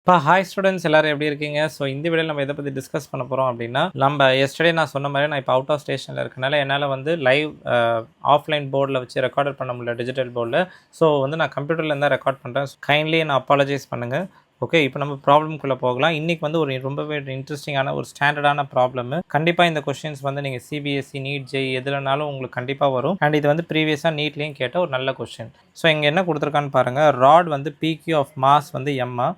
Hi students எல்லாரும் எப்படி இருக்கீங்க? ஸோ இந்த வீடியோவில் நம்ம எதை பற்றி டிஸ்கஸ் பண்ண போகிறோம் அப்படின்னா, நம்ம எஸ்டர்டே நான் சொன்ன மாதிரி நான் இப்போ அவுட் ஆஃப் ஸ்டேஷனில் இருக்கனால என்னால் வந்து லைவ் ஆஃப்லைன் போர்டில் வச்சு ரெக்கார்ட் பண்ண முடியல, டிஜிட்டல் போர்டில். ஸோ வந்து நான் கம்ப்யூட்டரில் தான் ரெக்கார்ட் பண்ணுறேன். கைண்ட்லி நான் அப்பாலஜைஸ் பண்ணுங்கள். ஓகே, இப்போ நம்ம ப்ராப்ளம்குள்ளே போகலாம். இன்றைக்கி வந்து ஒரு ரொம்பவே இன்ட்ரெஸ்டிங்கான ஒரு ஸ்டாண்டர்டான ப்ராப்ளம். கண்டிப்பாக இந்த கொஸ்டின்ஸ் வந்து நீங்கள் சிபிஎஸ்சி, நீட், ஜெய் எதுலனாலும் உங்களுக்கு கண்டிப்பாக வரும். அண்ட் இது வந்து ப்ரீவியஸாக நீட்லேயும் கேட்ட ஒரு நல்ல கொஸ்டின். ஸோ இங்கே என்ன கொடுத்துருக்கான்னு பாருங்கள். ராட் வந்து பிக்யூ ஆஃப் மாஸ் வந்து எம்மா,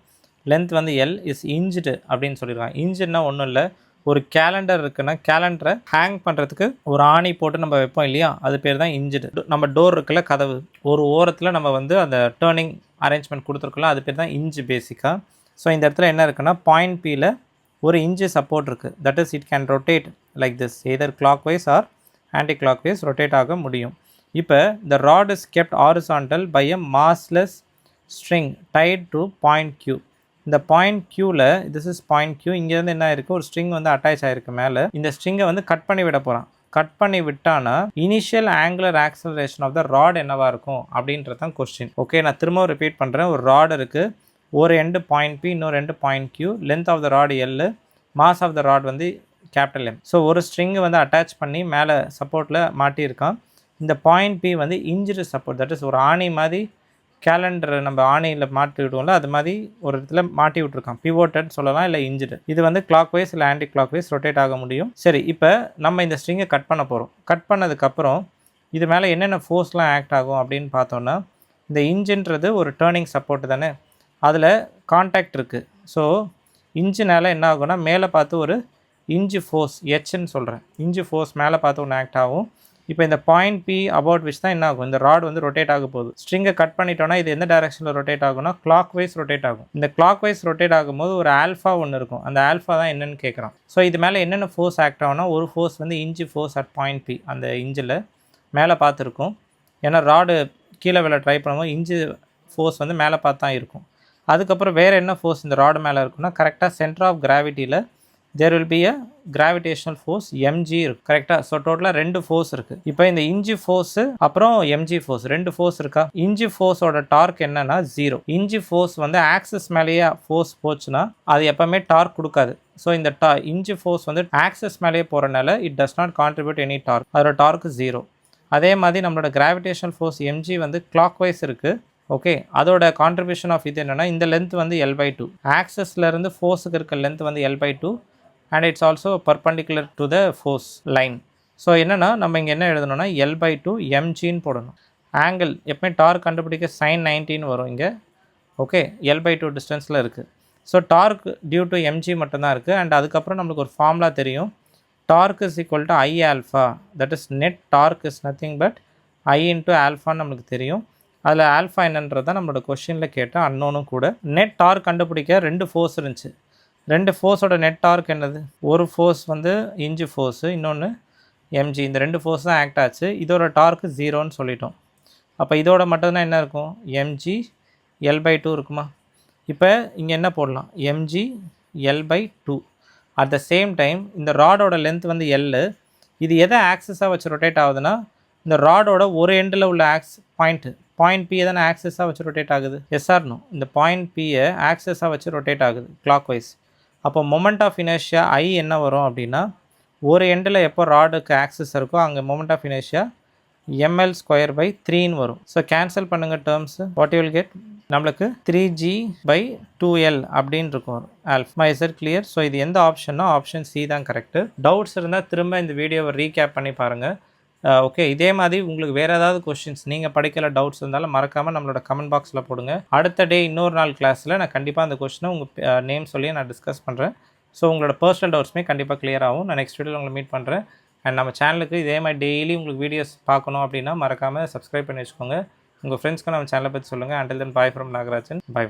லென்த் வந்து எல் இஸ் இன்ச்டு அப்படின்னு சொல்லியிருக்காங்க. இன்ச்சுன்னா ஒன்றும் இல்லை, ஒரு கேலண்டர் இருக்குன்னா கேலண்டரை ஹேங் பண்ணுறதுக்கு ஒரு ஆணி போட்டு நம்ம வைப்போம் இல்லையா, அது பேர் தான் இன்ச்சுடு. நம்ம டோர் இருக்குல்ல, கதவு ஒரு ஓரத்தில் நம்ம வந்து அந்த டேர்னிங் அரேஞ்ச்மெண்ட் கொடுத்துருக்கலாம், அது பேர் தான் இன்ச்சு பேசிக்காக. ஸோ இந்த இடத்துல என்ன இருக்குன்னா, பாயிண்ட் பியில் ஒரு இன்ச்சு சப்போர்ட் இருக்குது. That is it can rotate like this, either clockwise or anti clockwise rotate ஆக முடியும். இப்போ the rod is kept horizontal by a massless string tied to point Q. இந்த point கியூவில், this is point Q, இங்கேருந்து என்ன இருக்குது, ஒரு string வந்து அட்டாச் ஆகிருக்கு மேலே. இந்த ஸ்ட்ரிங்கை வந்து கட் பண்ணி விட போகிறான். கட் பண்ணி விட்டானா initial angular acceleration of the rod என்னவாக இருக்கும் அப்படின்றது தான் கொஸ்டின். ஓகே, நான் திரும்ப ரிப்பீட் பண்ணுறேன். ஒரு ராட் இருக்குது, ஒரு எண்டு பாயிண்ட் பி, இன்னொரு end point Q, length of the rod L, mass of the rod வந்து கேபிட்டல் எம். ஸோ ஒரு ஸ்ட்ரிங்கை வந்து அட்டாச் பண்ணி மேலே சப்போர்ட்டில் மாட்டியிருக்கான். இந்த பாயிண்ட் பி வந்து இன்ஜுரி சப்போர்ட், தட் இஸ் ஒரு ஆணி மாதிரி கேலண்டர் நம்ம ஆணையில் மாட்டி விடுவோம்ல, அது மாதிரி ஒரு இடத்துல மாட்டி விட்ருக்கான். பிவோட்டட் சொல்லலாம், இல்லை இன்ஜுடு. இது வந்து கிளாக் வைஸ் இல்லை ஆன்டி கிளாக் வைஸ் ரொட்டேட் ஆக முடியும். சரி, இப்போ நம்ம இந்த ஸ்ட்ரிங்கை கட் பண்ண போகிறோம். கட் பண்ணதுக்கப்புறம் இது மேலே என்னென்ன ஃபோர்ஸ்லாம் ஆக்ட் ஆகும் அப்படின்னு பார்த்தோன்னா, இந்த இன்ஜுன்றது ஒரு டேர்னிங் சப்போர்ட் தானே, அதில் கான்டாக்ட் இருக்குது. ஸோ இன்ஜினால் என்ன ஆகும்னா, மேலே பார்த்து ஒரு இன்ஜு ஃபோர்ஸ், ஹெச்ன்னு சொல்கிறேன், இன்ஜு ஃபோர்ஸ் மேலே பார்த்து ஒன்று ஆக்ட் ஆகும். இப்போ இந்த பாயிண்ட் பி அபவுட் விச் தான் என்ன ஆகும், இந்த ராட் வந்து ரொட்டேட் ஆக போகுது. ஸ்ட்ரிங்கை கட் பண்ணிட்டோன்னா இது எந்த டைரக்ஷனில் ரொட்டேட் ஆகும்னா கிளாக் வைஸ் ரொட்டேட் ஆகும். இந்த கிளாக் வைஸ் ரொட்டேட் ஆகும்போது ஒரு ஆல்ஃபா ஒன்று இருக்கும், அந்த ஆல்ஃபா தான் என்னென்னு கேட்குறான். ஸோ இது மேலே என்னென்ன ஃபோர்ஸ் ஆக்ட் ஆகும்னா, ஒரு ஃபோர்ஸ் வந்து இன்ஜி ஃபோர்ஸ் அட் பாயிண்ட் பி, அந்த இன்ஜில் மேலே பார்த்துருக்கும். ஏன்னா ராடு கீழே விழ ட்ரை பண்ணும்போது இன்ஜி ஃபோர்ஸ் வந்து மேலே பார்த்து தான் இருக்கும். அதுக்கப்புறம் வேறு என்ன ஃபோர்ஸ் இந்த ராடு மேலே இருக்குன்னா, கரெக்டாக சென்டர் ஆஃப் கிராவிட்டியில் there will be a gravitational force MG இருக்குது. கரெக்டாக. ஸோ டோட்டலாக 2 ஃபோர்ஸ் இருக்குது. இப்போ இந்த இன்ஜி ஃபோர்ஸு அப்புறம் எம்ஜி ஃபோர்ஸ் 2 ஃபோர்ஸ் இருக்கா. இன்ஜி ஃபோர்ஸோட டார்க் என்னன்னா 0. இன்ஜி ஃபோர்ஸ் வந்து ஆக்சஸ் மேலேயே ஃபோர்ஸ் போச்சுன்னா அது எப்போவுமே டார்க் கொடுக்காது. ஸோ இந்த இன்ஜி ஃபோர்ஸ் வந்து ஆக்சஸ் மேலேயே போகிறனால it does not contribute any torque, அதோட டார்க் 0. அதே மாதிரி நம்மளோட கிராவிடேஷனல் ஃபோர்ஸ் எம்ஜி வந்து கிளாக் வைஸ் இருக்குது. ஓகே, அதோட கான்ட்ரிபியூஷன் ஆஃப் இது என்னென்னா, இந்த லென்த் வந்து L/2, ஆக்சஸ்லேருந்து ஃபோர்ஸுக்கு இருக்க லென்த் வந்து L/2 and it's also perpendicular to the force line. So என்னென்னா நம்ம இங்கே என்ன எழுதணும்னா L/2 mgன்னு போடணும். ஆங்கிள் எப்பவுமே டார்க் கண்டுபிடிக்க sin 90 வரும் இங்கே. ஓகே, L/2 டிஸ்டன்ஸில் இருக்குது. So torque due to mg மட்டும்தான் இருக்குது. அண்ட் அதுக்கப்புறம் நம்மளுக்கு ஒரு ஃபார்முலா தெரியும், torque is equal to I alpha, that is net torque is nothing but I into ஆல்ஃபான்னு நம்மளுக்கு தெரியும். அதில் ஆல்ஃபா என்னன்றது தான் நம்மளோட கொஷினில் கேட்ட அன்னோனும் கூட. நெட் டார்க் கண்டுபிடிக்க 2 ஃபோர்ஸ் இருந்துச்சு. 2 ஃபோர்ஸோட நெட் டார்க் என்னது, ஒரு ஃபோர்ஸ் வந்து இன்ஜி ஃபோர்ஸு, இன்னொன்று எம்ஜி. இந்த 2 ஃபோர்ஸ் தான் ஆக்ட் ஆச்சு. இதோட டார்க்கு 0ன்னு சொல்லிட்டோம். அப்போ இதோட மட்டும்தான் என்ன இருக்கும், எம்ஜி L/2 இருக்குமா. இப்போ இங்கே என்ன போடலாம், MG L/2. At the same time இந்த ராடோட லென்த் வந்து L, இது எதை ஆக்சஸாக வச்சு ரொட்டேட் ஆகுதுன்னா, இந்த ராடோட ஒரு எண்டில் உள்ள பாயிண்ட் பியை தானே ஆக்சஸாக வச்சு ரொட்டேட் ஆகுது. எஸ்ஆர்னோ, இந்த பாயிண்ட் பியை ஆக்சஸாக வச்சு ரொட்டேட் ஆகுது கிளாக் வைஸ். அப்போ மொமெண்ட் ஆஃப் இனர்ஷியா ஐ என்ன வரும் அப்படின்னா, ஒரு எண்டில் எப்போ ராடுக்கு ஆக்சஸ் இருக்கோ அங்கே மொமெண்ட் ஆஃப் இனர்ஷியா ml²/3ன்னு வரும். ஸோ கேன்சல் பண்ணுங்கள் terms. What you will get, நம்மளுக்கு 3g/2l அப்படின்னு இருக்கும் alpha. Is it clear? So இது எந்த ஆப்ஷன்னா ஆப்ஷன் சி தான் கரெக்டு. டவுட்ஸ் இருந்தால் திரும்ப இந்த வீடியோவை ரீகேப் பண்ணி பாருங்கள். ஓகே, இதே மாதிரி உங்களுக்கு வேறு ஏதாவது கொஸ்டின்ஸ் நீங்கள் படிக்கல டவுட்ஸ் இருந்தாலும் மறக்காமல் நம்மளோட கமெண்ட் பாக்ஸில் போடுங்க. அடுத்த டே இன்னொரு நாள் கிளாஸில் நான் கண்டிப்பாக அந்த கொஸ்டினை உங்கள் நேம் சொல்லி நான் டிஸ்கஸ் பண்ணுறேன். ஸோ உங்களோட பர்சனல் டவுட்ஸுமே கண்டிப்பாக கிளியர் ஆகும். நான் நெக்ஸ்ட் வீடியோவில் உங்களை மீட் பண்ணுறேன். அண்ட் நம்ம சேனலுக்கு இதே மாதிரி டெய்லி உங்களுக்கு வீடியோஸ் பார்க்கணும் அப்படின்னா மறக்காமல் சப்ஸ்கிரைப் பண்ணி வச்சுக்கோங்க. உங்கள் ஃப்ரெண்ட்ஸ்க்கு நம்ம சேனலை பற்றி சொல்லுங்கள். Until then bye from Nagarajan. By.